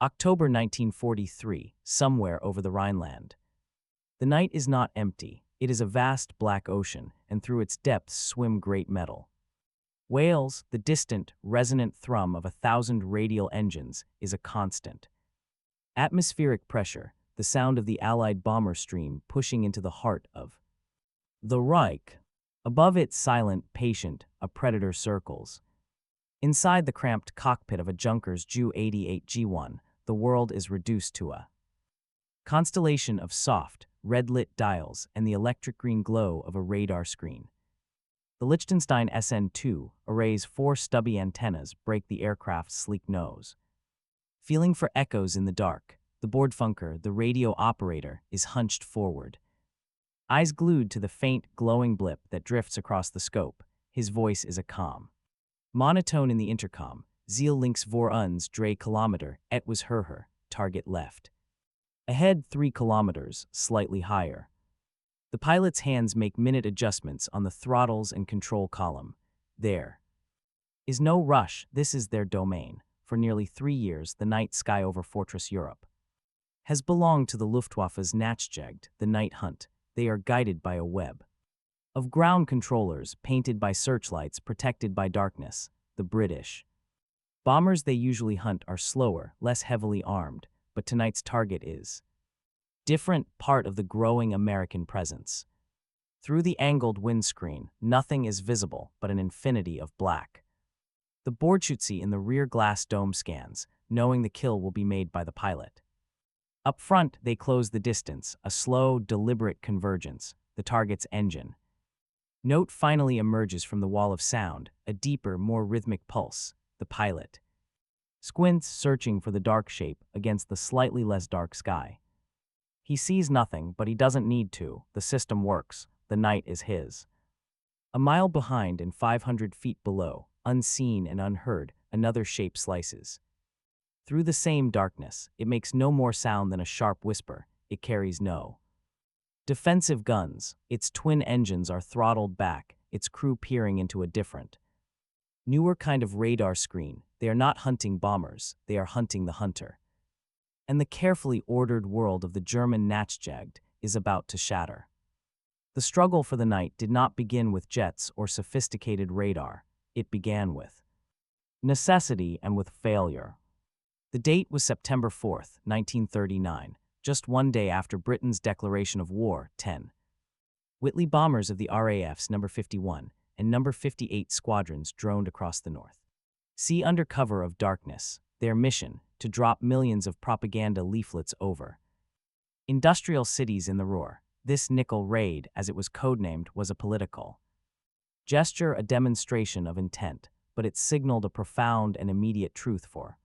October 1943, somewhere over the Rhineland. The night is not empty. It is a vast black ocean, and through its depths swim great metal. Whales, the distant, resonant thrum of 1,000 radial engines, is a constant. Atmospheric pressure, the sound of the Allied bomber stream pushing into the heart of the Reich. Above it, silent, patient, a predator circles. Inside the cramped cockpit of a Junkers Ju-88G1, the world is reduced to a constellation of soft, red-lit dials and the electric green glow of a radar screen. The Liechtenstein SN-2 array's 4 stubby antennas break the aircraft's sleek nose. Feeling for echoes in the dark, the Bordfunker, the radio operator, is hunched forward. Eyes glued to the faint, glowing blip that drifts across the scope, his voice is a calm monotone in the intercom. Ziel links vor uns 3 kilometer, etwas höher, target left. Ahead 3 kilometers, slightly higher. The pilot's hands make minute adjustments on the throttles and control column. There is no rush, this is their domain. For nearly 3 years, the night sky over Fortress Europe has belonged to the Luftwaffe's Nachtjagd, the night hunt. They are guided by a web of ground controllers, painted by searchlights, protected by darkness. The British bombers they usually hunt are slower, less heavily armed, but tonight's target is different, part of the growing American presence. Through the angled windscreen, nothing is visible but an infinity of black. The Bordschütze in the rear glass dome scans, knowing the kill will be made by the pilot. Up front, they close the distance, a slow, deliberate convergence, the target's engine. Note finally emerges from the wall of sound, a deeper, more rhythmic pulse, the pilot squints, searching for the dark shape against the slightly less dark sky. He sees nothing, but he doesn't need to. The system works. The night is his. A mile behind and 500 feet below, unseen and unheard, another shape slices. Through the same darkness, it makes no more sound than a sharp whisper. It carries no defensive guns. Its twin engines are throttled back, its crew peering into a different, newer kind of radar screen. They are not hunting bombers, they are hunting the hunter. And the carefully ordered world of the German Nachtjagd is about to shatter. The struggle for the night did not begin with jets or sophisticated radar. It began with necessity and with failure. The date was September 4th, 1939, just one day after Britain's declaration of war. 10 Whitley bombers of the RAF's No. 51 and No. 58 squadrons droned across the north sea under cover of darkness, their mission to drop millions of propaganda leaflets over industrial cities in the Ruhr. This nickel raid, as it was codenamed, was a political gesture, a demonstration of intent, but it signaled a profound and immediate truth for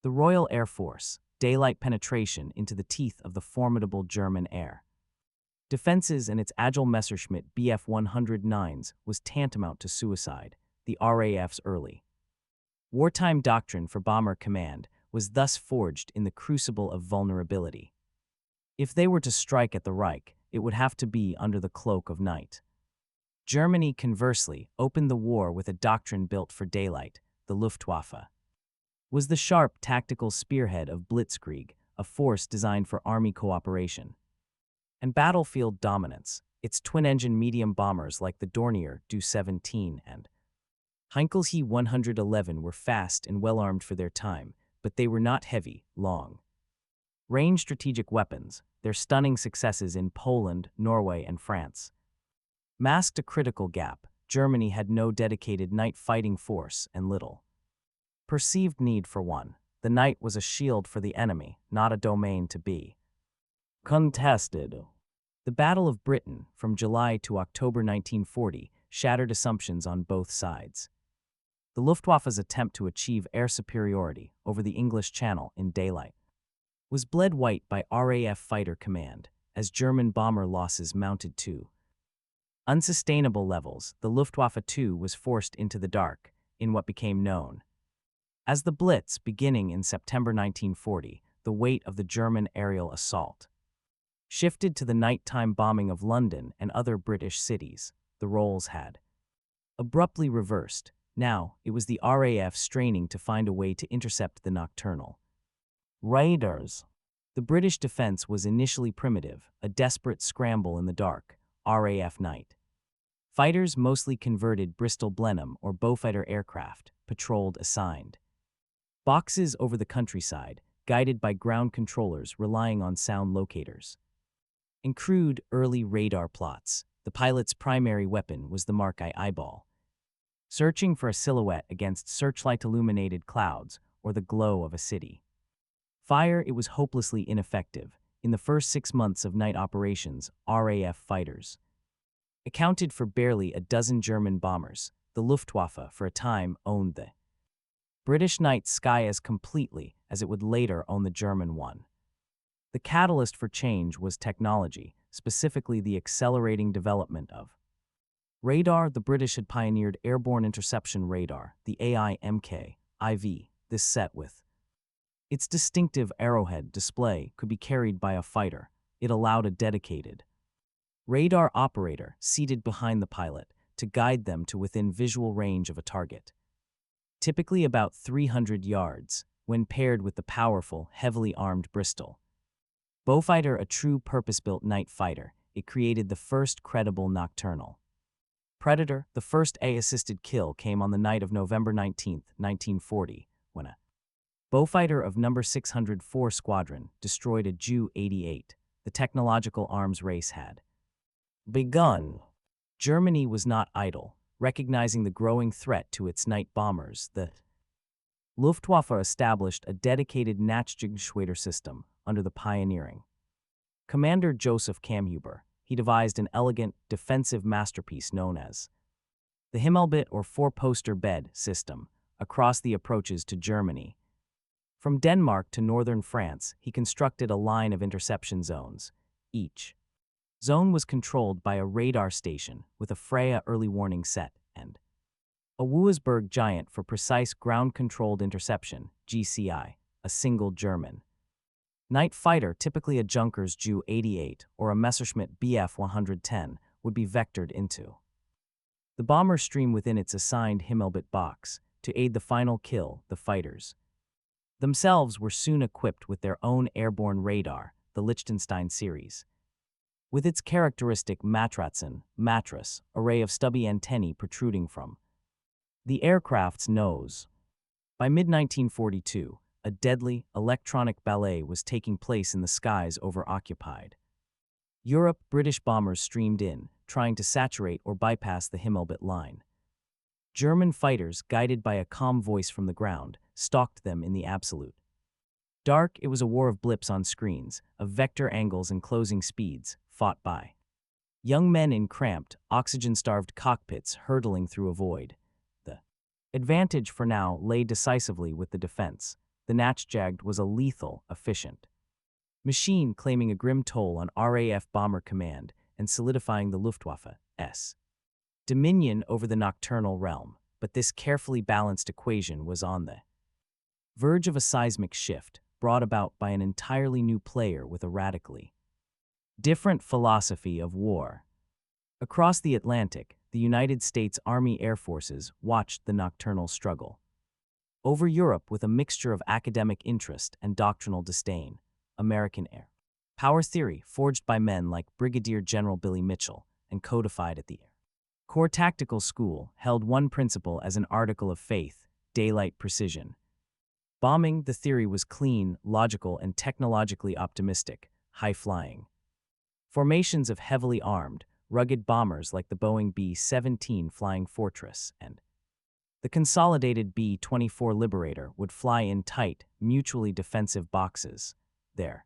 the Royal Air Force: daylight penetration into the teeth of the formidable German air defenses and its agile Messerschmitt Bf-109s was tantamount to suicide. The RAF's early wartime doctrine for bomber command was thus forged in the crucible of vulnerability. If they were to strike at the Reich, it would have to be under the cloak of night. Germany, conversely, opened the war with a doctrine built for daylight. The Luftwaffe was the sharp tactical spearhead of Blitzkrieg, a force designed for army cooperation and battlefield dominance. Its twin-engine medium bombers like the Dornier Do-17 and Heinkel's He-111 were fast and well-armed for their time, but they were not heavy, long-range strategic weapons. Their stunning successes in Poland, Norway, and France masked a critical gap. Germany had no dedicated night fighting force and little perceived need for one. The night was a shield for the enemy, not a domain to be contested. The Battle of Britain, from July to October 1940, shattered assumptions on both sides. The Luftwaffe's attempt to achieve air superiority over the English Channel in daylight was bled white by RAF Fighter Command, as German bomber losses mounted to unsustainable levels. The Luftwaffe too was forced into the dark, in what became known as the Blitz. Beginning in September 1940, the weight of the German aerial assault shifted to the nighttime bombing of London and other British cities. The roles had abruptly reversed. Now, it was the RAF straining to find a way to intercept the nocturnal Raiders. The British defense was initially primitive, a desperate scramble in the dark, RAF night. Fighters, mostly converted Bristol Blenheim or Beaufighter aircraft, patrolled assigned. Boxes over the countryside, guided by ground controllers relying on sound locators. In crude, early radar plots, the pilot's primary weapon was the Mark I eyeball, searching for a silhouette against searchlight-illuminated clouds or the glow of a city. Fire, it was hopelessly ineffective. In the first 6 months of night operations, RAF fighters accounted for barely a dozen German bombers. The Luftwaffe, for a time, owned the British night sky as completely as it would later own the German one. The catalyst for change was technology, specifically the accelerating development of radar. The British had pioneered airborne interception radar, the AIMK-IV. This set with its distinctive arrowhead display could be carried by a fighter. It allowed a dedicated radar operator seated behind the pilot to guide them to within visual range of a target, typically about 300 yards, when paired with the powerful, heavily armed Bristol Beaufighter, a true purpose-built night fighter. It created the first credible nocturnal predator. The first A-assisted kill came on the night of November 19, 1940, when a Beaufighter of No. 604 Squadron destroyed a Ju-88. The technological arms race had begun. Germany was not idle. Recognizing the growing threat to its night bombers, the Luftwaffe established a dedicated Nachtjagdgeschwader system under the pioneering Commander Joseph Kamhuber. He devised an elegant, defensive masterpiece known as the Himmelbett or four-poster bed system across the approaches to Germany. From Denmark to northern France, he constructed a line of interception zones. Each zone was controlled by a radar station with a Freya early warning set and a Wuisberg Giant for precise ground-controlled interception, GCI, a single German night fighter, typically a Junkers Ju-88 or a Messerschmitt Bf 110, would be vectored into the bomber stream within its assigned Himmelbett box. To aid the final kill, the fighters themselves were soon equipped with their own airborne radar, the Liechtenstein series, with its characteristic Matratzen mattress array of stubby antennae protruding from the aircraft's nose. By mid-1942, a deadly, electronic ballet was taking place in the skies over occupied Europe. British bombers streamed in, trying to saturate or bypass the Himmelbett line. German fighters, guided by a calm voice from the ground, stalked them in the absolute dark. It was a war of blips on screens, of vector angles and closing speeds, fought by young men in cramped, oxygen-starved cockpits hurtling through a void. The advantage for now lay decisively with the defense. The Nachtjagd was a lethal, efficient machine, claiming a grim toll on RAF Bomber Command and solidifying the Luftwaffe's dominion over the nocturnal realm. But this carefully balanced equation was on the verge of a seismic shift, brought about by an entirely new player with a radically different philosophy of war. Across the Atlantic, the United States Army Air Forces watched the nocturnal struggle over Europe with a mixture of academic interest and doctrinal disdain. American air power theory, forged by men like Brigadier General Billy Mitchell and codified at the Air Corps Tactical School, held one principle as an article of faith: daylight precision. Bombing, the theory was clean, logical, and technologically optimistic, high-flying formations of heavily armed, rugged bombers like the Boeing B-17 Flying Fortress and the consolidated B-24 Liberator would fly in tight, mutually defensive boxes. Their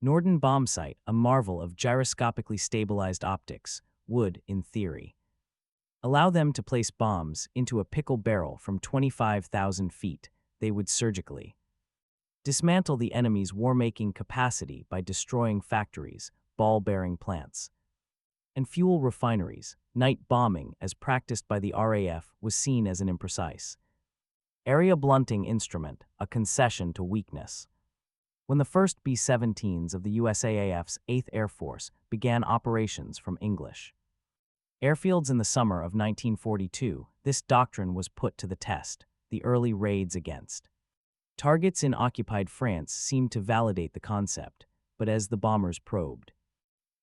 Norden bombsight, a marvel of gyroscopically stabilized optics, would, in theory, allow them to place bombs into a pickle barrel from 25,000 feet. They would surgically dismantle the enemy's war-making capacity by destroying factories, ball-bearing plants, and fuel refineries. Night bombing, as practiced by the RAF, was seen as an imprecise area blunting instrument, a concession to weakness. When the first B-17s of the USAAF's 8th Air Force began operations from English airfields in the summer of 1942, this doctrine was put to the test. The early raids against Targets in occupied France seemed to validate the concept, but as the bombers probed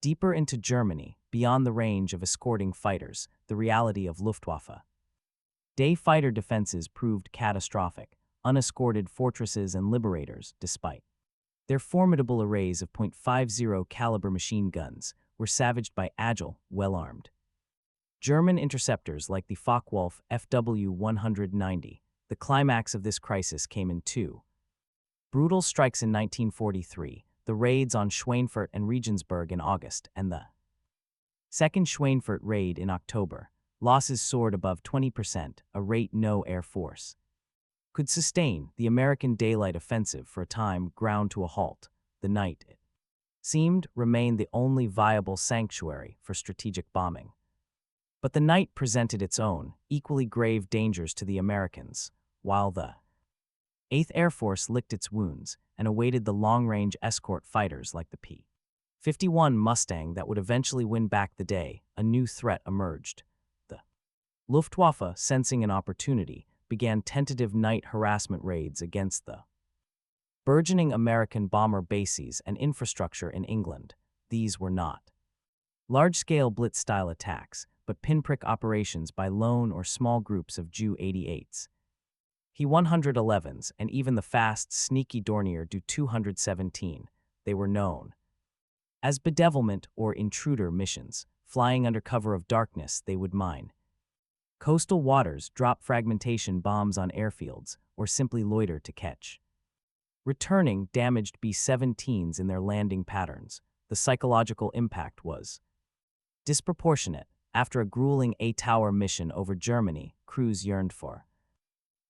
deeper into Germany, beyond the range of escorting fighters, the reality of Luftwaffe day fighter defenses proved catastrophic, unescorted fortresses and liberators, despite their formidable arrays of .50 caliber machine guns, were savaged by agile, well-armed German interceptors like the Focke-Wulf FW-190. The climax of this crisis came in two brutal strikes in 1943, the raids on Schweinfurt and Regensburg in August, and the second Schweinfurt raid in October. Losses soared above 20%, a rate no air force could sustain. The American daylight offensive for a time ground to a halt. The night, it seemed, remained the only viable sanctuary for strategic bombing. But the night presented its own, equally grave dangers to the Americans, while the 8th Air Force licked its wounds and awaited the long-range escort fighters like the P-51 Mustang that would eventually win back the day. A new threat emerged. The Luftwaffe, sensing an opportunity, began tentative night harassment raids against the burgeoning American bomber bases and infrastructure in England. These were not large-scale blitz-style attacks, but pinprick operations by lone or small groups of Ju-88s, He-111s, and even the fast, sneaky Dornier Do-217. They were known as bedevilment or intruder missions. Flying under cover of darkness, they would mine coastal waters, drop fragmentation bombs on airfields, or simply loiter to catch returning damaged B-17s in their landing patterns. The psychological impact was disproportionate. After a grueling A-Tower mission over Germany, crews yearned for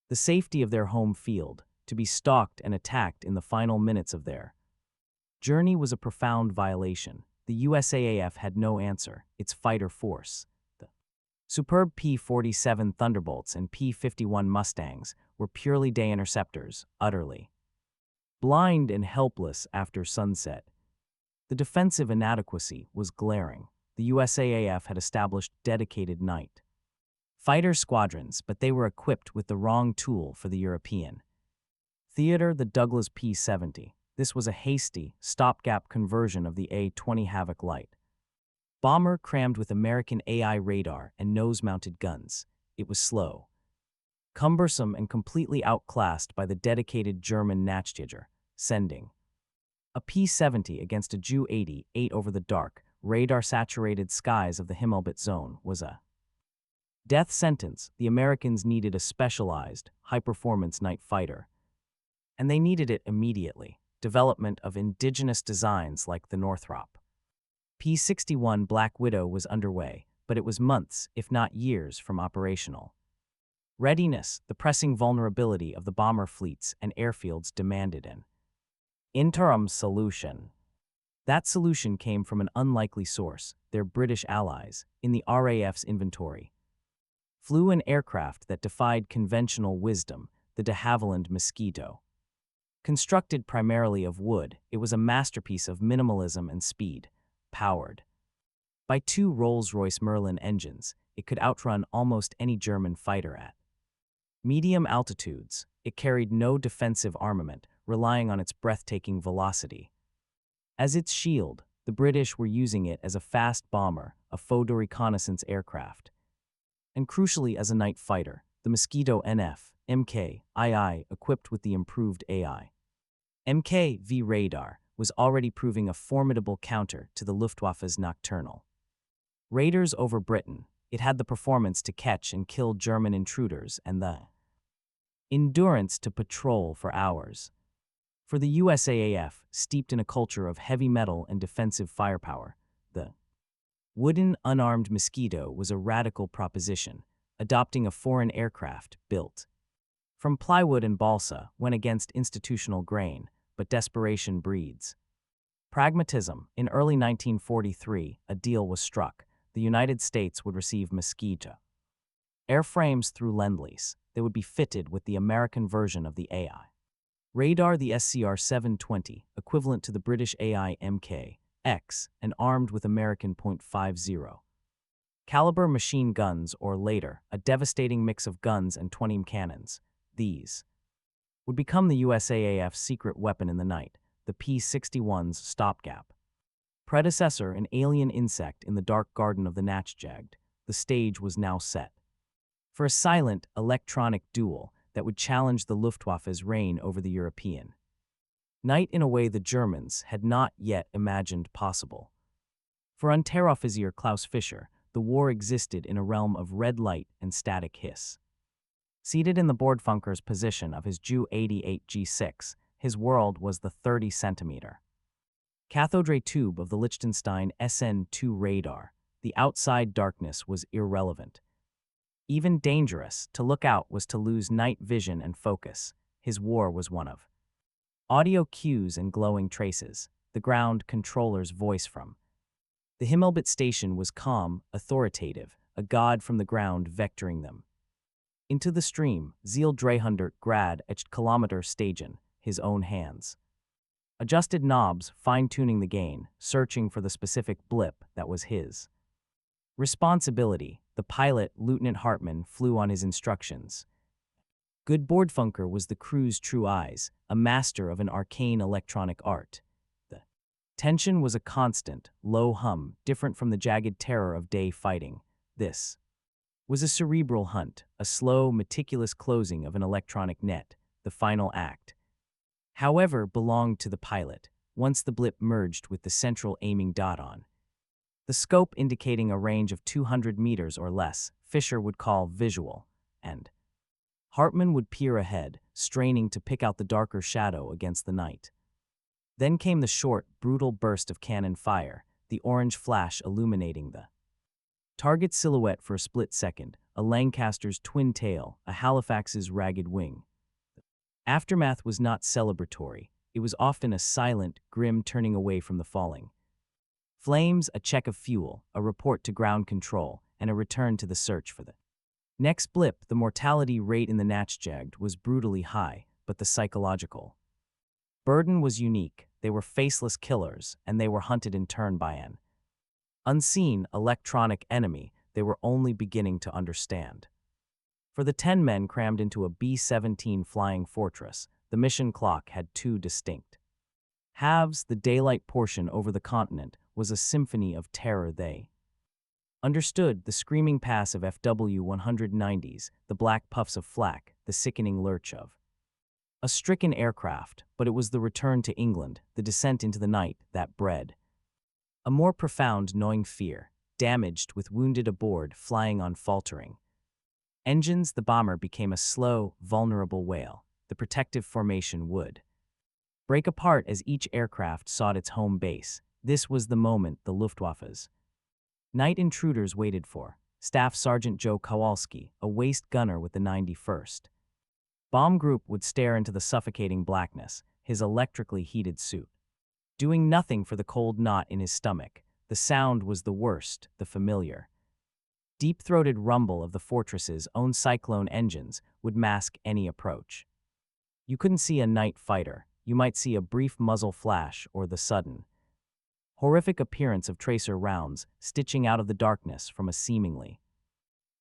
the safety of their home field. To be stalked and attacked in the final minutes of their journey was a profound violation. The USAAF had no answer. Its fighter force, the superb P-47 Thunderbolts and P-51 Mustangs, were purely day interceptors, utterly blind and helpless after sunset. The defensive inadequacy was glaring. The USAAF had established dedicated night fighter squadrons, but they were equipped with the wrong tool for the European theater, the Douglas P-70. This was a hasty, stopgap conversion of the A-20 Havoc light bomber crammed with American AI radar and nose-mounted guns. It was slow, cumbersome, and completely outclassed by the dedicated German Nachtjagdgeschwader, sending a P-70 against a Ju-88 over the dark, radar-saturated skies of the Himmelbett zone was a death sentence. The Americans needed a specialized, high-performance night fighter, and they needed it immediately. Development of indigenous designs like the Northrop P-61 Black Widow was underway, but it was months, if not years, from operational readiness. The pressing vulnerability of the bomber fleets and airfields demanded an interim solution. That solution came from an unlikely source. Their British allies, in the RAF's inventory, flew an aircraft that defied conventional wisdom, the de Havilland Mosquito. Constructed primarily of wood, it was a masterpiece of minimalism and speed. Powered by two Rolls-Royce Merlin engines, it could outrun almost any German fighter at medium altitudes. It carried no defensive armament, relying on its breathtaking velocity. As its shield, the British were using it as a fast bomber, a photo reconnaissance aircraft, and crucially as a night fighter. The Mosquito NF, MK-II, equipped with the improved AI MK-V radar, was already proving a formidable counter to the Luftwaffe's nocturnal raiders over Britain. It had the performance to catch and kill German intruders and the endurance to patrol for hours. For the USAAF, steeped in a culture of heavy metal and defensive firepower, the wooden, unarmed Mosquito was a radical proposition. Adopting a foreign aircraft built from plywood and balsa went against institutional grain, but desperation breeds pragmatism. In early 1943, a deal was struck. The United States would receive Mosquito airframes through Lend-Lease. They would be fitted with the American version of the AI radar, the SCR-720, equivalent to the British AI MK-X, and armed with American .50 caliber machine guns, or later, a devastating mix of guns and 20 cannons. These would become the USAAF's secret weapon in the night, the P-61's stopgap. Predecessor, an alien insect in the dark garden of the Nachtjagd, the stage was now set for a silent, electronic duel that would challenge the Luftwaffe's reign over the European night in a way the Germans had not yet imagined possible. For Unteroffizier Klaus Fischer, the war existed in a realm of red light and static hiss. Seated in the Bordfunker's position of his Ju-88 G6, his world was the 30-centimeter cathode ray tube of the Liechtenstein SN-2 radar. The outside darkness was irrelevant. Even dangerous, to look out was to lose night vision and focus. His war was one of audio cues and glowing traces. The ground controller's voice from the Himmelbett station was calm, authoritative, a god from the ground vectoring them into the stream. Ziel 300 grad 8 kilometer stagen, his own hands adjusted knobs, fine-tuning the gain, searching for the specific blip that was his responsibility. The pilot, Lieutenant Hartmann, flew on his instructions. Good Bordfunker was the crew's true eyes, a master of an arcane electronic art. The tension was a constant, low hum, different from the jagged terror of day fighting. This was a cerebral hunt, a slow, meticulous closing of an electronic net, the final act. However, belonged to the pilot, once the blip merged with the central aiming dot on the scope indicating a range of 200 meters or less, Fischer would call visual, and Hartmann would peer ahead, straining to pick out the darker shadow against the night. Then came the short, brutal burst of cannon fire, the orange flash illuminating the target silhouette for a split second, a Lancaster's twin tail, a Halifax's ragged wing. Aftermath was not celebratory. It was often a silent, grim turning away from the falling flames, a check of fuel, a report to ground control, and a return to the search for the next blip. The mortality rate in the Nachtjagd was brutally high, but the psychological burden was unique. They were faceless killers, and they were hunted in turn by an unseen, electronic enemy they were only beginning to understand. For the 10 men crammed into a B-17 Flying Fortress, the mission clock had two distinct halves. The daylight portion over the continent was a symphony of terror. They understood the screaming pass of FW-190s, the black puffs of flak, the sickening lurch of a stricken aircraft, but it was the return to England, the descent into the night, that bred a more profound gnawing fear. Damaged, with wounded aboard, flying on faltering engines, the bomber became a slow, vulnerable whale. The protective formation would break apart as each aircraft sought its home base. This was the moment the Luftwaffe's night intruders waited for. Staff Sergeant Joe Kowalski, a waist gunner with the 91st Bomb Group, would stare into the suffocating blackness, his electrically heated suit doing nothing for the cold knot in his stomach. The sound was the worst, the familiar deep-throated rumble of the fortress's own Cyclone engines would mask any approach. You couldn't see a night fighter. You might see a brief muzzle flash or the sudden, horrific appearance of tracer rounds stitching out of the darkness from a seemingly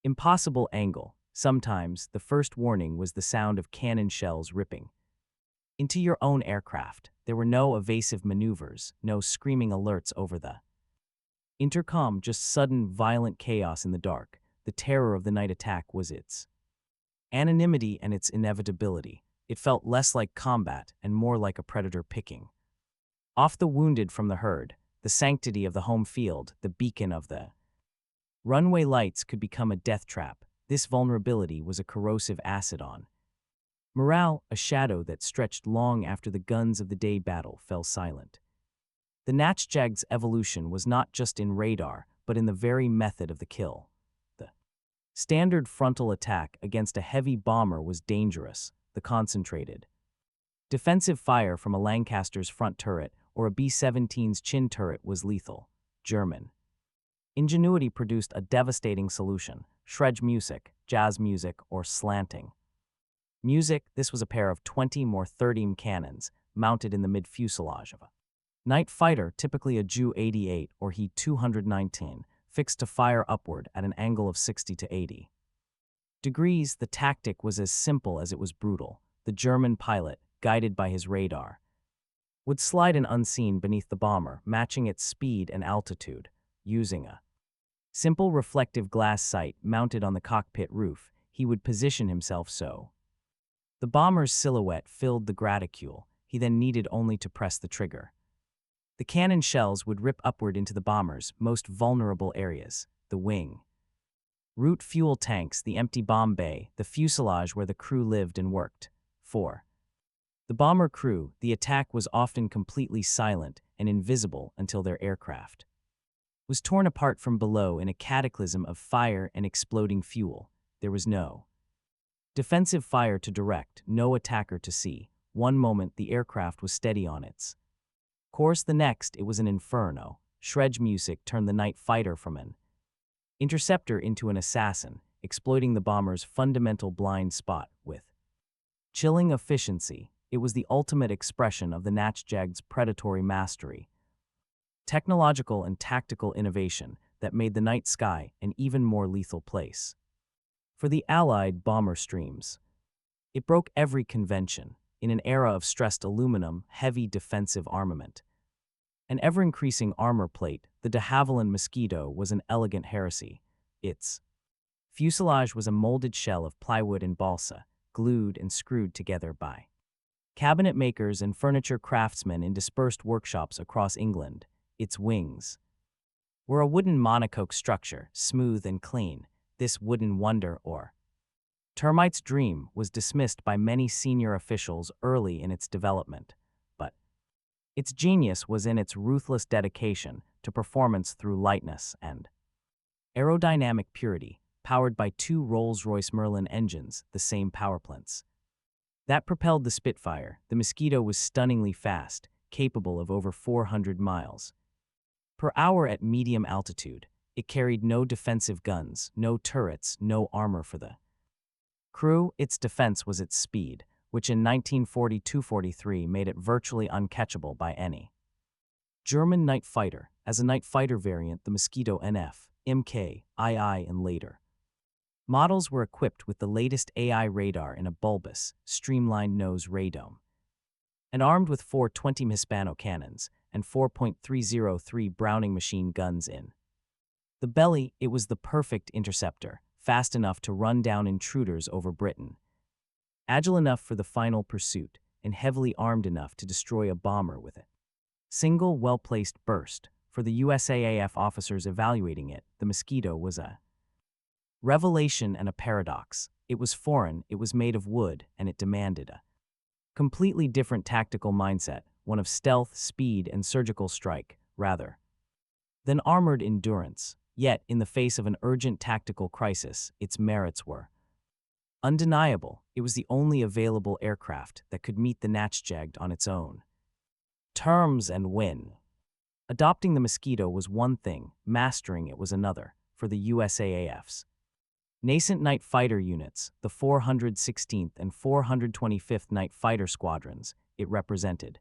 impossible angle. Sometimes the first warning was the sound of cannon shells ripping into your own aircraft. There were no evasive maneuvers, no screaming alerts over the intercom, just sudden, violent chaos in the dark. The terror of the night attack was its anonymity and its inevitability. It felt less like combat and more like a predator picking off the wounded from the herd. The sanctity of the home field, the beacon of the runway lights, could become a death trap. This vulnerability was a corrosive acid on morale, a shadow that stretched long after the guns of the day battle fell silent. The Nachtjagd's evolution was not just in radar, but in the very method of the kill. The standard frontal attack against a heavy bomber was dangerous. The concentrated defensive fire from a Lancaster's front turret or a B-17's chin turret was lethal. German ingenuity produced a devastating solution: Schräg music, jazz music, or slanting music. This was a pair of 20 more 30 cannons mounted in the mid-fuselage of a night fighter, typically a Ju-88 or He-219, fixed to fire upward at an angle of 60 to 80 degrees. The tactic was as simple as it was brutal. the German pilot, guided by his radar, would slide in unseen beneath the bomber, matching its speed and altitude. Using a simple reflective glass sight mounted on the cockpit roof, he would position himself so the bomber's silhouette filled the graticule. He then needed only to press the trigger. The cannon shells would rip upward into the bomber's most vulnerable areas, the wing, root fuel tanks, the empty bomb bay, the fuselage where the crew lived and worked. 4. The bomber crew, the attack was often completely silent and invisible until their aircraft was torn apart from below in a cataclysm of fire and exploding fuel. There was no defensive fire to direct, no attacker to see. One moment the aircraft was steady on its course, the next it was an inferno. Shredge music turned the night fighter from an interceptor into an assassin, exploiting the bomber's fundamental blind spot with chilling efficiency. It was the ultimate expression of the Nachtjagd's predatory mastery, technological and tactical innovation that made the night sky an even more lethal place for the Allied bomber streams. It broke every convention. In an era of stressed aluminum, heavy defensive armament, an ever-increasing armor plate, the de Havilland Mosquito was an elegant heresy. Its fuselage was a molded shell of plywood and balsa, glued and screwed together by cabinet makers and furniture craftsmen in dispersed workshops across England. Its wings were a wooden monocoque structure, smooth and clean. This wooden wonder, or termite's dream, was dismissed by many senior officials early in its development, but its genius was in its ruthless dedication to performance through lightness and aerodynamic purity, powered by 2 Rolls-Royce Merlin engines, the same powerplants that propelled the Spitfire. The Mosquito was stunningly fast, capable of over 400 miles per hour at medium altitude. It carried no defensive guns, no turrets, no armor for the crew. Its defense was its speed, which in 1942-43 made it virtually uncatchable by any German night fighter. As a night fighter variant, the Mosquito NF, MK, II, and later models were equipped with the latest AI radar in a bulbous, streamlined nose radome, and armed with 4 20 Hispano cannons and 4.303 Browning machine guns in the belly. It was the perfect interceptor, fast enough to run down intruders over Britain, agile enough for the final pursuit, and heavily armed enough to destroy a bomber with a single well-placed burst. For the USAAF officers evaluating it, the Mosquito was a revelation and a paradox. It was foreign, it was made of wood, and it demanded a completely different tactical mindset, one of stealth, speed, and surgical strike, rather than armored endurance. Yet, in the face of an urgent tactical crisis, its merits were undeniable. It was the only available aircraft that could meet the Nachtjagd on its own terms and win. Adopting the Mosquito was one thing, mastering it was another. For the USAAF's nascent night fighter units, the 416th and 425th Night Fighter Squadrons, it represented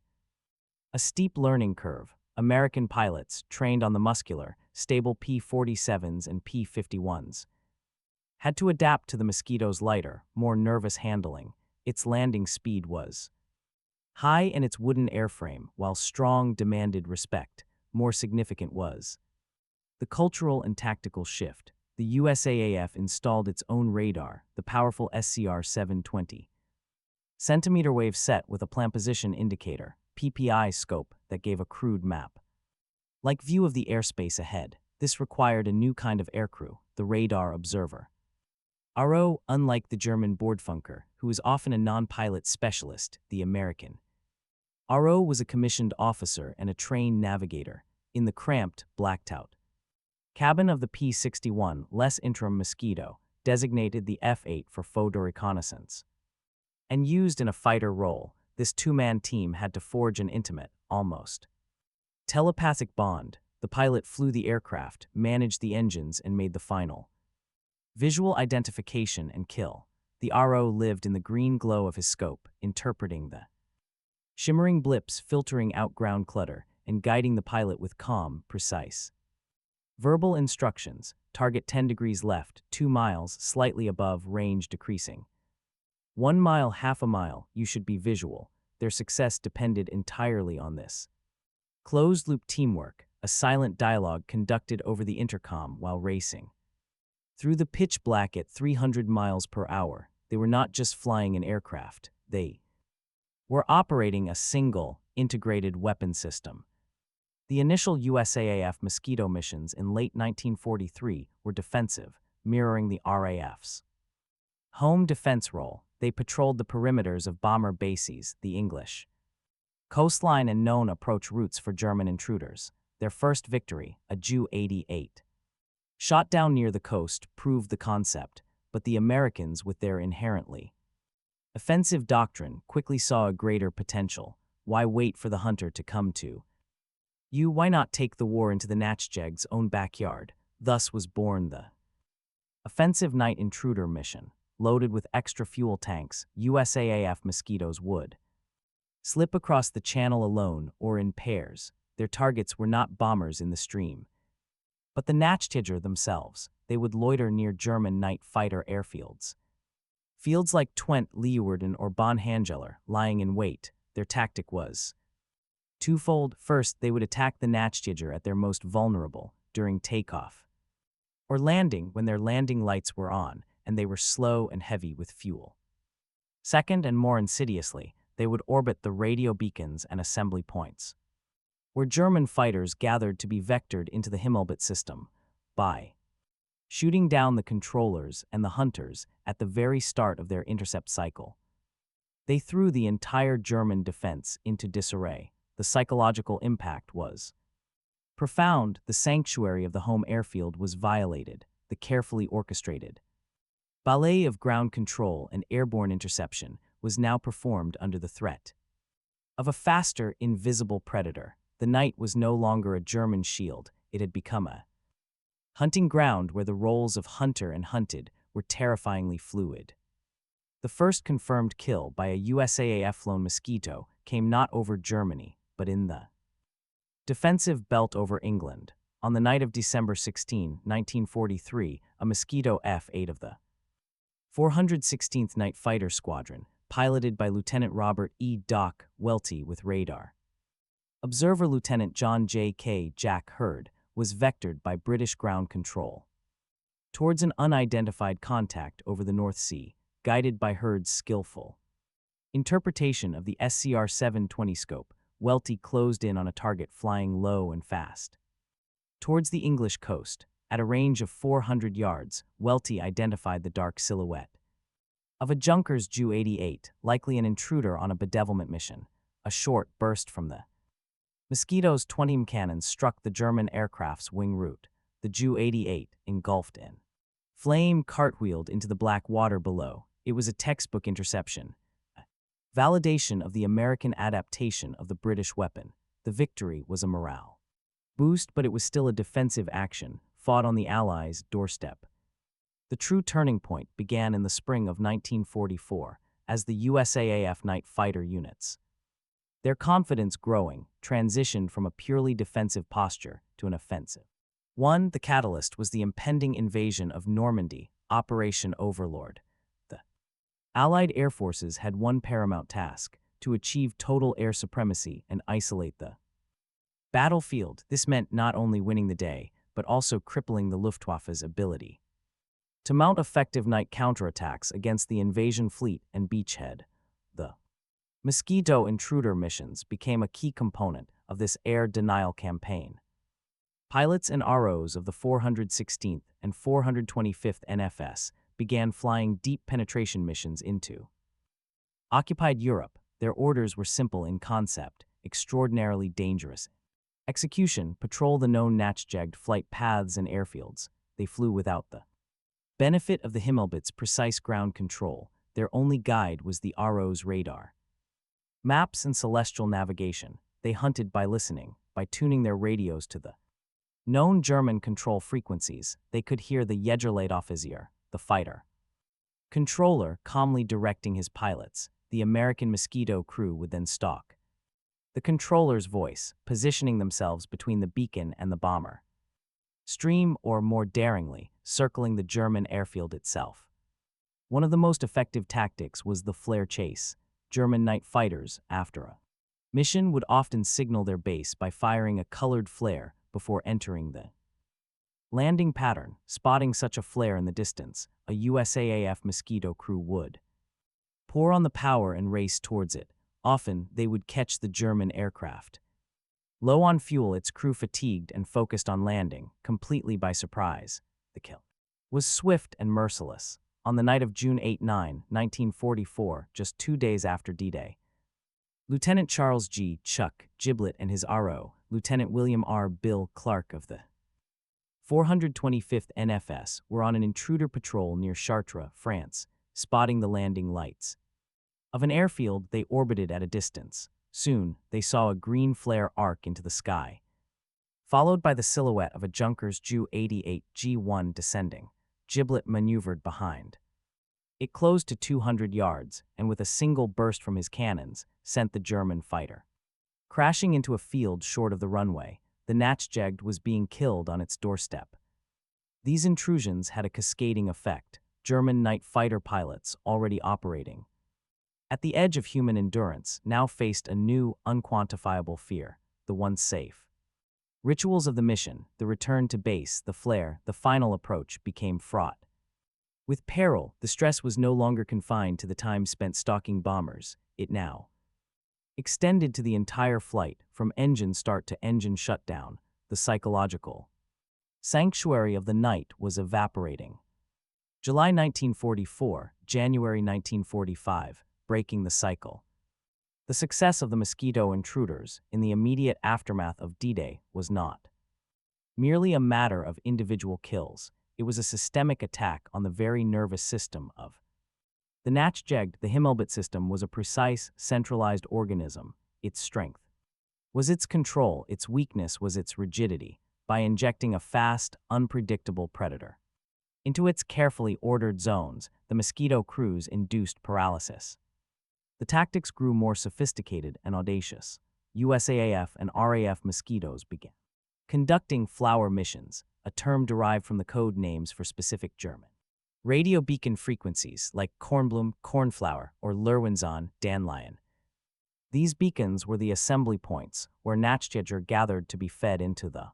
a steep learning curve. American pilots, trained on the muscular, stable P-47s and P-51s, had to adapt to the Mosquito's lighter, more nervous handling. Its landing speed was high and its wooden airframe, while strong, demanded respect. More significant was the cultural and tactical shift. The USAAF installed its own radar, the powerful SCR-720 centimeter wave set with a plant position indicator, PPI scope, that gave a crude map like view of the airspace ahead. This required a new kind of aircrew, the radar observer. RO, unlike the German Bordfunker, who was often a non-pilot specialist, the American RO was a commissioned officer and a trained navigator. In the cramped, blacked-out cabin of the P-61, less interim Mosquito, designated the F-8 for photo reconnaissance, and used in a fighter role, this 2-man team had to forge an intimate, almost telepathic bond. The pilot flew the aircraft, managed the engines, and made the final visual identification and kill. The RO lived in the green glow of his scope, interpreting the shimmering blips, filtering out ground clutter, and guiding the pilot with calm, precise verbal instructions. Target 10 degrees left, 2 miles, slightly above, range decreasing. 1 mile, half a mile, you should be visual. Their success depended entirely on this. Closed-loop teamwork, a silent dialogue conducted over the intercom while racing. Through the pitch black at 300 miles per hour, they were not just flying an aircraft, they were operating a single, integrated weapon system. The initial USAAF Mosquito missions in late 1943 were defensive, mirroring the RAF's home defense role. They patrolled the perimeters of bomber bases, the English coastline and known approach routes for German intruders. Their first victory, a Ju-88, shot down near the coast, proved the concept, but the Americans, with their inherently offensive doctrine, quickly saw a greater potential. Why wait for the hunter to come to you? Why not take the war into the Nachtjagd's own backyard? Thus was born the offensive night intruder mission. Loaded with extra fuel tanks, USAAF Mosquitoes would slip across the channel alone or in pairs. Their targets were not bombers in the stream, but the Nachtjagdgeschwader themselves. They would loiter near German night fighter airfields. Fields like Twente, Leeuwarden, or Bonhangeler, lying in wait. Their tactic was twofold. First, they would attack the Nachtjagdgeschwader at their most vulnerable, during takeoff or landing, when their landing lights were on and they were slow and heavy with fuel. Second, and more insidiously, they would orbit the radio beacons and assembly points, where German fighters gathered to be vectored into the Himmelbett system by shooting down the controllers and the hunters at the very start of their intercept cycle. They threw the entire German defense into disarray. The psychological impact was profound. The sanctuary of the home airfield was violated. The carefully orchestrated ballet of ground control and airborne interception was now performed under the threat of a faster, invisible predator. The night was no longer a German shield. It had become a hunting ground where the roles of hunter and hunted were terrifyingly fluid. The first confirmed kill by a USAAF-flown Mosquito came not over Germany, but in the defensive belt over England. On the night of December 16, 1943, a Mosquito F-8 of the 416th Night Fighter Squadron, piloted by Lieutenant Robert E. Doc Welty with radar observer Lieutenant John J. K. Jack Hurd, was vectored by British ground control towards an unidentified contact over the North Sea, guided by Hurd's skillful interpretation of the SCR-720 scope. Welty closed in on a target flying low and fast towards the English coast. At a range of 400 yards, Welty identified the dark silhouette of a Junkers Ju-88, likely an intruder on a bedevilment mission. A short burst from the Mosquito's 20 cannons struck the German aircraft's wing route. The Ju-88, engulfed in flame, cartwheeled into the black water below. It was a textbook interception, a validation of the American adaptation of the British weapon. The victory was a morale boost, but it was still a defensive action, fought on the Allies' doorstep. The true turning point began in the spring of 1944, as the USAAF night fighter units, their confidence growing, transitioned from a purely defensive posture to an offensive one. The catalyst was the impending invasion of Normandy, Operation Overlord. The Allied air forces had one paramount task: to achieve total air supremacy and isolate the battlefield. This meant not only winning the day, but also crippling the Luftwaffe's ability to mount effective night counterattacks against the invasion fleet and beachhead. The Mosquito intruder missions became a key component of this air denial campaign. Pilots and ROs of the 416th and 425th NFS began flying deep penetration missions into occupied Europe. Their orders were simple in concept, extraordinarily dangerous execution: patrol the known Nachtjagd flight paths and airfields. They flew without the benefit of the Himmelbett's precise ground control. Their only guide was the RO's radar maps and celestial navigation. They hunted by listening, by tuning their radios to the known German control frequencies. They could hear the Jägerleitoffizier, the fighter controller, calmly directing his pilots. The American Mosquito crew would then stalk the controller's voice, positioning themselves between the beacon and the bomber stream, or more daringly, circling the German airfield itself. One of the most effective tactics was the flare chase. German night fighters, after a mission, would often signal their base by firing a colored flare before entering the landing pattern. Spotting such a flare in the distance, a USAAF Mosquito crew would pour on the power and race towards it. Often, they would catch the German aircraft. Low on fuel, its crew fatigued and focused on landing, completely by surprise. The kill was swift and merciless. On the night of June 8-9, 1944, just 2 days after D-Day, Lieutenant Charles G. Chuck Giblett and his RO, Lieutenant William R. Bill Clark of the 425th NFS, were on an intruder patrol near Chartres, France, spotting the landing lights of an airfield. They orbited at a distance. Soon, they saw a green flare arc into the sky, followed by the silhouette of a Junkers Ju-88 G1 descending. Giblett maneuvered behind. It closed to 200 yards, and with a single burst from his cannons, sent the German fighter crashing into a field short of the runway. The Nachtjagd was being killed on its doorstep. These intrusions had a cascading effect. German night fighter pilots, already operating at the edge of human endurance, now faced a new, unquantifiable fear, the once safe rituals of the mission, the return to base, the flare, the final approach, became fraught with peril. The stress was no longer confined to the time spent stalking bombers. It now extended to the entire flight, from engine start to engine shutdown. The psychological sanctuary of the night was evaporating. July 1944, January 1945, breaking the cycle. The success of the Mosquito intruders in the immediate aftermath of D-Day was not merely a matter of individual kills. It was a systemic attack on the very nervous system of the Nachtjagd. The Himmelbett system was a precise, centralized organism. Its strength was its control, its weakness was its rigidity. By injecting a fast, unpredictable predator into its carefully ordered zones, the Mosquito crews induced paralysis. The tactics grew more sophisticated and audacious. USAAF and RAF Mosquitoes began conducting flower missions, a term derived from the code names for specific German radio beacon frequencies like Kornblum, Cornflower, or Lerwinzahn, Dandelion. These beacons were the assembly points where Nachtjagder gathered to be fed into the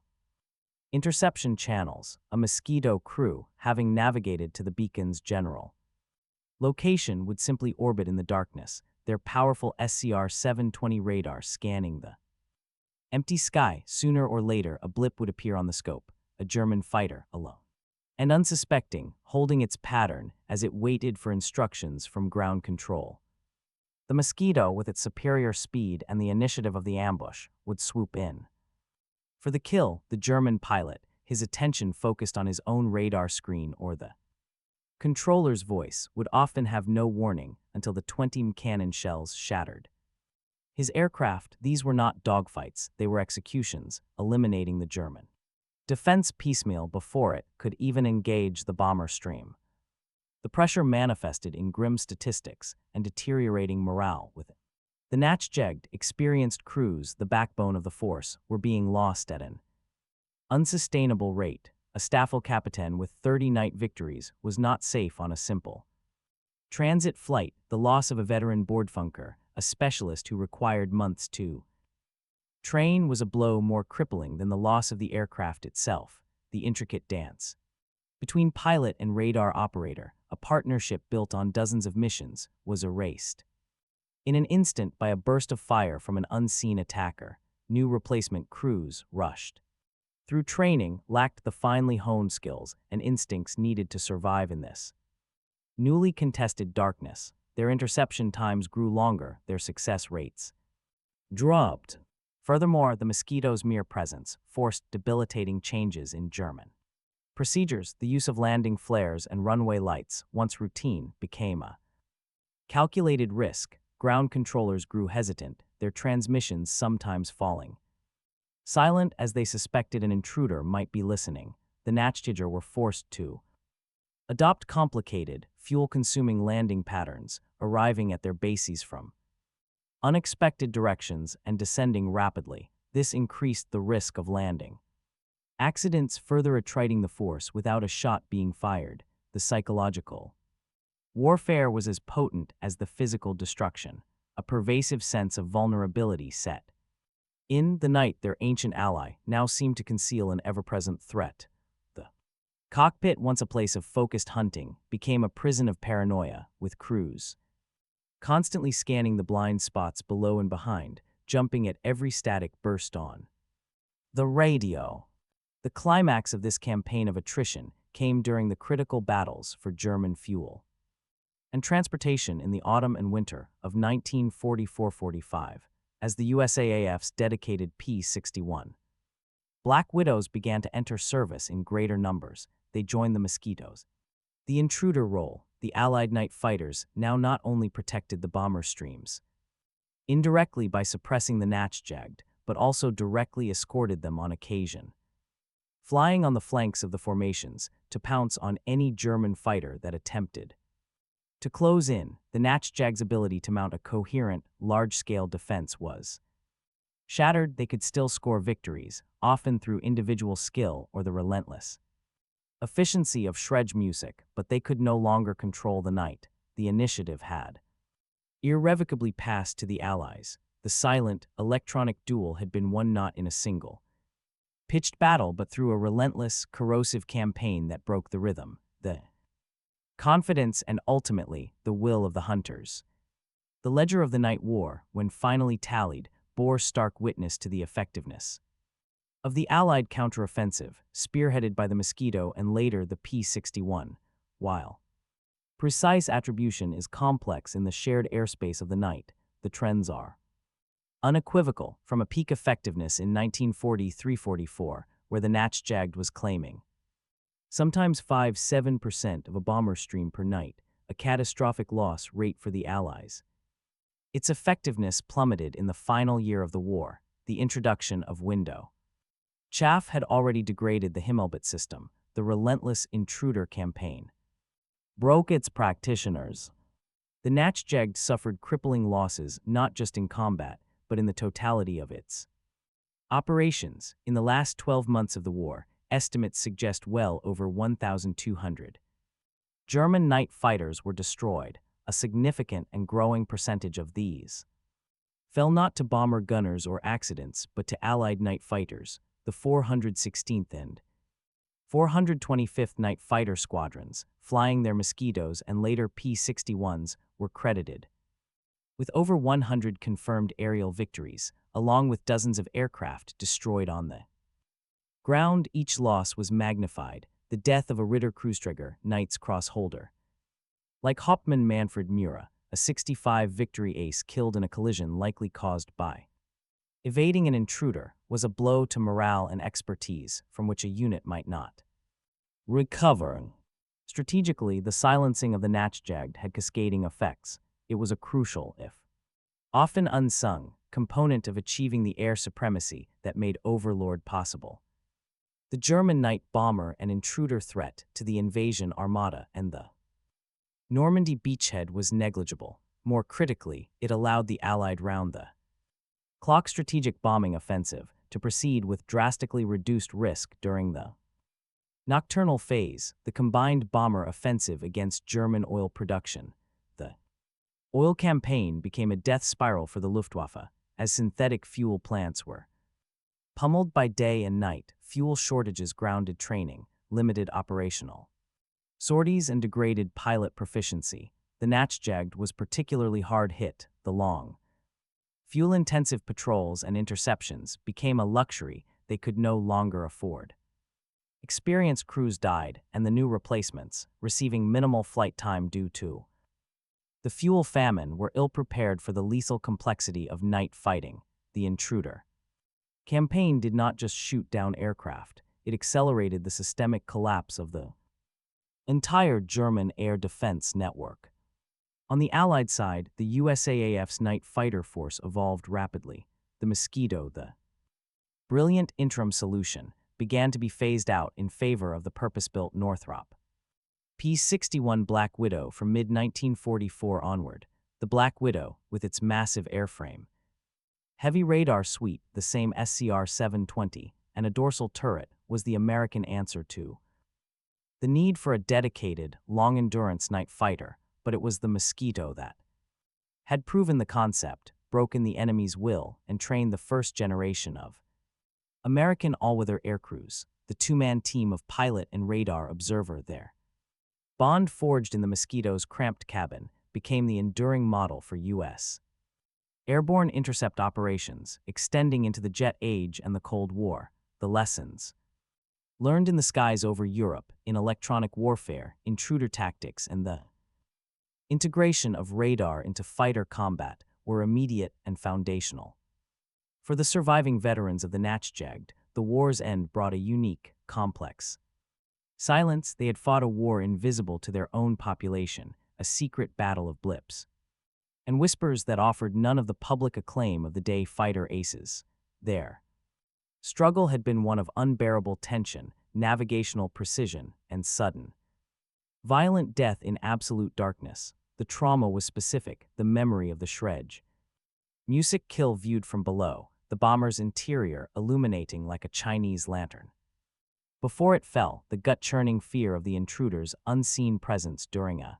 interception channels. A Mosquito crew, having navigated to the beacon's general location, would simply orbit in the darkness, their powerful SCR-720 radar scanning the empty sky. Sooner or later, a blip would appear on the scope, a German fighter, alone and unsuspecting, holding its pattern as it waited for instructions from ground control. The Mosquito, with its superior speed and the initiative of the ambush, would swoop in for the kill. The German pilot, his attention focused on his own radar screen or the controller's voice, would often have no warning until the 20 cannon shells shattered his aircraft. These were not dogfights, they were executions, eliminating the German defense piecemeal before it could even engage the bomber stream. The pressure manifested in grim statistics and deteriorating morale within the Nachtjagd. Experienced crews, the backbone of the force, were being lost at an unsustainable rate. A Staffelkapitän with 30 night victories was not safe on a simple transit flight. The loss of a veteran Bordfunker, a specialist who required months to train, was a blow more crippling than the loss of the aircraft itself. The intricate dance between pilot and radar operator, a partnership built on dozens of missions, was erased in an instant by a burst of fire from an unseen attacker. New replacement crews rushed through training, lacked the finely honed skills and instincts needed to survive in this newly contested darkness. Their interception times grew longer, their success rates dropped. Furthermore, the Mosquito's mere presence forced debilitating changes in German procedures. The use of landing flares and runway lights, once routine, became a calculated risk. Ground controllers grew hesitant, their transmissions sometimes falling silent as they suspected an intruder might be listening. The Nachtjagder were forced to adopt complicated, fuel-consuming landing patterns, arriving at their bases from unexpected directions and descending rapidly. This increased the risk of landing accidents, further attriting the force without a shot being fired. The psychological Warfare was as potent as the physical destruction, a pervasive sense of vulnerability set. In the night, their ancient ally now seemed to conceal an ever-present threat. The cockpit, once a place of focused hunting, became a prison of paranoia, with crews constantly scanning the blind spots below and behind, jumping at every static burst on the radio. The climax of this campaign of attrition came during the critical battles for German fuel and transportation in the autumn and winter of 1944-45, as the USAAF's dedicated P-61 Black Widows began to enter service in greater numbers. They joined the Mosquitoes. The intruder role, the Allied night fighters now not only protected the bomber streams indirectly by suppressing the Nachtjagd, but also directly escorted them on occasion, flying on the flanks of the formations to pounce on any German fighter that attempted to close in. The Nachtjagd's ability to mount a coherent, large-scale defense was shattered. They could still score victories, often through individual skill or the relentless efficiency of Schredge music, but they could no longer control the night. The initiative had irrevocably passed to the Allies. The silent, electronic duel had been won not in a single pitched battle, but through a relentless, corrosive campaign that broke the rhythm, the confidence, and ultimately the will of the hunters. The ledger of the night war, when finally tallied, bore stark witness to the effectiveness of the Allied counteroffensive, spearheaded by the Mosquito and later the P-61, while precise attribution is complex in the shared airspace of the night, the trends are unequivocal, from a peak effectiveness in 1943-44, where the Nachtjagd was claiming sometimes 5–7% of a bomber stream per night, a catastrophic loss rate for the Allies. Its effectiveness plummeted in the final year of the war. The introduction of window chaff had already degraded the Himmelbett system. The relentless intruder campaign broke its practitioners. The Nachtjagd suffered crippling losses not just in combat, but in the totality of its operations. In the last 12 months of the war, estimates suggest well over 1,200 German night fighters were destroyed. A significant and growing percentage of these fell not to bomber gunners or accidents, but to Allied night fighters. The 416th and 425th Night Fighter Squadrons, flying their Mosquitoes and later P-61s, were credited with over 100 confirmed aerial victories, along with dozens of aircraft destroyed on the ground. Each loss was magnified. The death of a Ritter Kreuzträger Knight's Cross holder, like Hauptmann Manfred Mura, a 65 victory ace killed in a collision likely caused by evading an intruder, was a blow to morale and expertise from which a unit might not recover. Strategically, the silencing of the Nachtjagd had cascading effects. It was a crucial, if often unsung, component of achieving the air supremacy that made Overlord possible. The German night bomber and intruder threat to the invasion armada and the Normandy beachhead was negligible. More critically, it allowed the Allied round-the-clock strategic bombing offensive to proceed with drastically reduced risk during the nocturnal phase, the combined bomber offensive against German oil production. The oil campaign became a death spiral for the Luftwaffe, as synthetic fuel plants were pummeled by day and night. Fuel shortages grounded training, limited operational sorties, and degraded pilot proficiency. The Nachtjagd was particularly hard hit. The long, fuel-intensive patrols and interceptions became a luxury they could no longer afford. Experienced crews died, and the new replacements, receiving minimal flight time due to the fuel famine, were ill-prepared for the lethal complexity of night fighting. The intruder campaign did not just shoot down aircraft, it accelerated the systemic collapse of the entire German air defense network. On the Allied side, the USAAF's night fighter force evolved rapidly. The Mosquito, the brilliant interim solution, began to be phased out in favor of the purpose-built Northrop P-61 Black Widow from mid-1944 onward. The Black Widow, with its massive airframe, heavy radar suite, the same SCR-720, and a dorsal turret, was the American answer to the need for a dedicated, long-endurance night fighter. but it was the Mosquito that had proven the concept, broken the enemy's will, and trained the first generation of American all-weather aircrews, the two-man team of pilot and radar observer there. Bond forged in the Mosquito's cramped cabin became the enduring model for U.S. airborne intercept operations, extending into the jet age and the Cold War. The lessons learned in the skies over Europe, in electronic warfare, intruder tactics, and the integration of radar into fighter combat were immediate and foundational. For the surviving veterans of the Nachtjagd, the war's end brought a unique, complex silence. They had fought a war invisible to their own population, a secret battle of blips and whispers that offered none of the public acclaim of the day fighter aces. Their struggle had been one of unbearable tension, navigational precision, and sudden, violent death in absolute darkness. The trauma was specific, the memory of the shredge. Music kill viewed from below, the bomber's interior illuminating like a Chinese lantern. Before it fell, the gut-churning fear of the intruder's unseen presence during a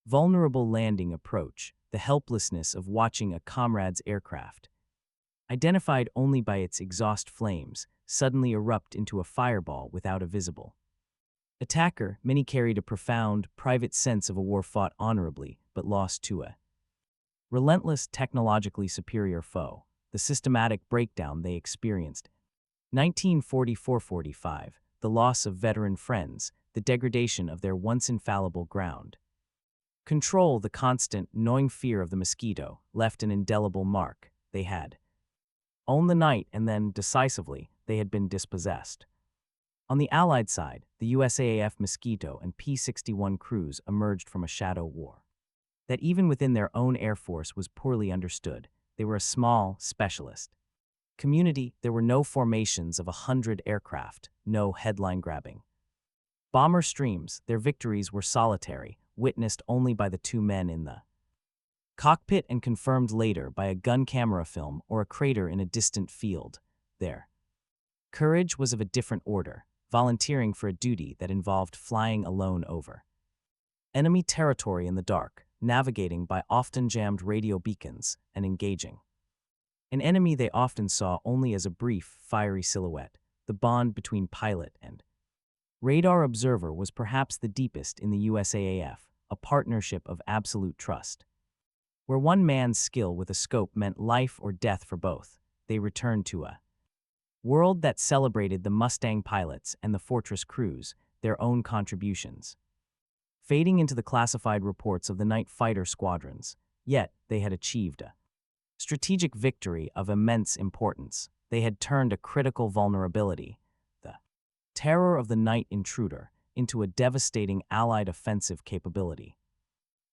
vulnerable landing approach, the helplessness of watching a comrade's aircraft, identified only by its exhaust flames, suddenly erupt into a fireball without a visible attacker. Many carried a profound, private sense of a war fought honorably, but lost to a relentless, technologically superior foe, the systematic breakdown they experienced. 1944-45, the loss of veteran friends, the degradation of their once infallible ground control, the constant, gnawing fear of the Mosquito, left an indelible mark. They had owned the night, and then, decisively, they had been dispossessed. On the Allied side, the USAAF Mosquito and P-61 crews emerged from a shadow war that even within their own Air Force was poorly understood. They were a small, specialist community. There were no formations of 100 aircraft, no headline-grabbing bomber streams. Their victories were solitary, witnessed only by the two men in the cockpit and confirmed later by a gun camera film or a crater in a distant field. Their courage was of a different order, volunteering for a duty that involved flying alone over enemy territory in the dark, navigating by often jammed radio beacons, and engaging an enemy they often saw only as a brief, fiery silhouette. The bond between pilot and radar observer was perhaps the deepest in the USAAF, a partnership of absolute trust, where one man's skill with a scope meant life or death for both. They returned to a world that celebrated the Mustang pilots and the Fortress crews, their own contributions, fading into the classified reports of the night fighter squadrons. Yet, they had achieved a strategic victory of immense importance. They had turned a critical vulnerability, the terror of the night intruder, into a devastating Allied offensive capability.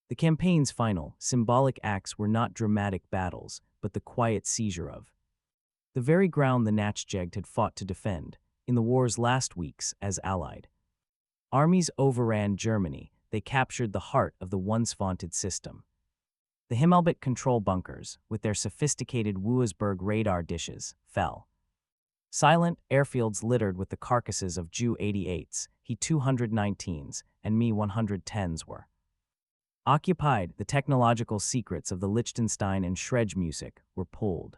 The campaign's final, symbolic acts were not dramatic battles, but the quiet seizure of the very ground the Nachtjagd had fought to defend. In the war's last weeks, as Allied armies overran Germany, they captured the heart of the once vaunted system. The Himmelbett control bunkers, with their sophisticated Wuisburg radar dishes, fell silent. Airfields littered with the carcasses of Ju-88s, He-219s, and Me-110s were occupied. The technological secrets of the Liechtenstein and Schrage music were pulled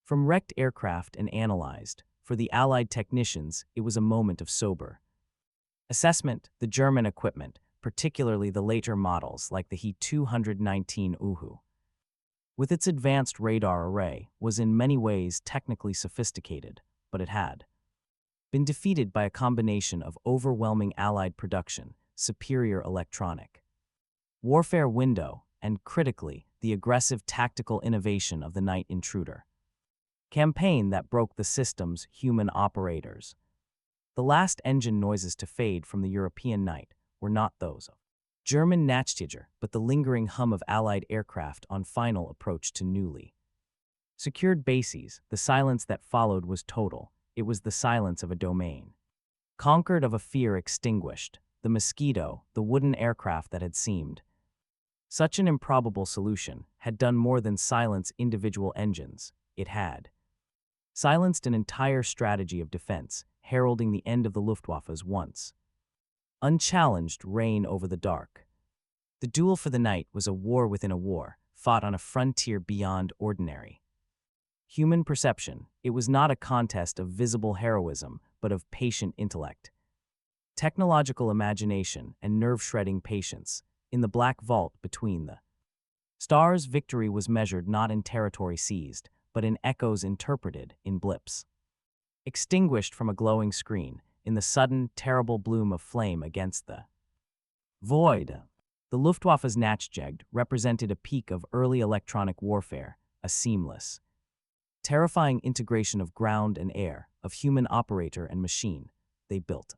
from wrecked aircraft and analyzed. For the Allied technicians, it was a moment of sober assessment. The German equipment, particularly the later models like the He-219 Uhu, with its advanced radar array, was in many ways technically sophisticated, but it had been defeated by a combination of overwhelming Allied production, superior electronic warfare window, and, critically, the aggressive tactical innovation of the night intruder campaign that broke the system's human operators. The last engine noises to fade from the European night were not those of German Nachtjagdgeschwader, but the lingering hum of Allied aircraft on final approach to newly secured bases. The silence that followed was total. It was the silence of a domain conquered, of a fear extinguished. The Mosquito, the wooden aircraft that had seemed such an improbable solution, had done more than silence individual engines. It had silenced an entire strategy of defense, heralding the end of the Luftwaffe's once unchallenged reign over the dark. The duel for the night was a war within a war, fought on a frontier beyond ordinary. Human perception, it was not a contest of visible heroism, but of patient intellect. Technological imagination and nerve-shredding patience, in the black vault between the stars, victory was measured not in territory seized, but in echoes interpreted in blips. Extinguished from a glowing screen, in the sudden, terrible bloom of flame against the void. The Luftwaffe's Nachtjagd represented a peak of early electronic warfare, a seamless, terrifying integration of ground and air, of human operator and machine. They built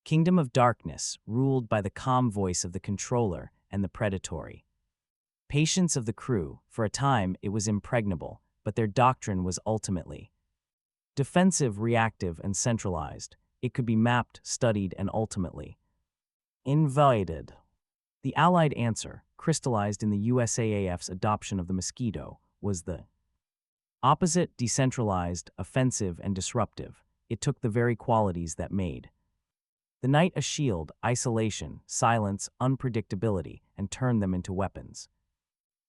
kingdom of darkness, ruled by the calm voice of the controller and the predatory patience of the crew. For a time, it was impregnable, but their doctrine was ultimately defensive, reactive, and centralized. It could be mapped, studied, and ultimately invaded. The Allied answer, crystallized in the USAAF's adoption of the Mosquito, was the opposite: decentralized, offensive, and disruptive. It took the very qualities that made the night a shield, isolation, silence, unpredictability, and turned them into weapons.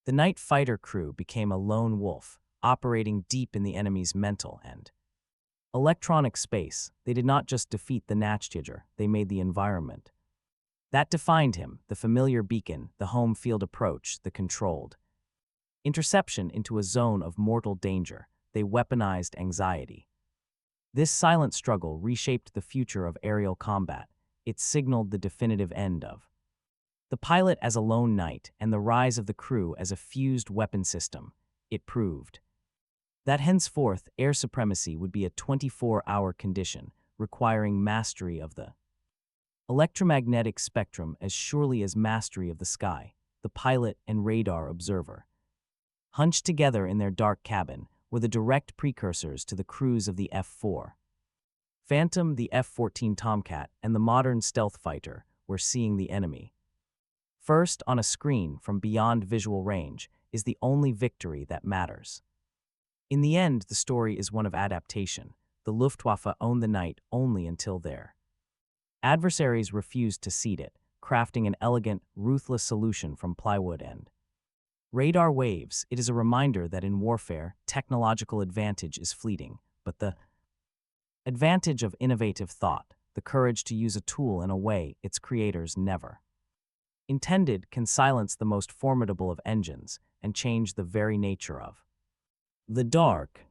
The night fighter crew became a lone wolf, operating deep in the enemy's mental and electronic space. They did not just defeat the Nachtjagdgeschwader, they made the environment that defined him, the familiar beacon, the home field approach, the controlled interception into a zone of mortal danger. They weaponized anxiety. This silent struggle reshaped the future of aerial combat. It signaled the definitive end of the pilot as a lone knight and the rise of the crew as a fused weapon system. It proved that henceforth air supremacy would be a 24-hour condition, requiring mastery of the electromagnetic spectrum as surely as mastery of the sky. The pilot and radar observer, hunched together in their dark cabin, were the direct precursors to the crews of the F-4 Phantom, the F-14 Tomcat, and the modern stealth fighter were seeing the enemy first on a screen from beyond visual range is the only victory that matters. In the end, the story is one of adaptation. The Luftwaffe owned the night only until their adversaries refused to cede it, crafting an elegant, ruthless solution from plywood and radar waves. It is a reminder that in warfare, technological advantage is fleeting, but the advantage of innovative thought, the courage to use a tool in a way its creators never intended, can silence the most formidable of engines and change the very nature of the dark.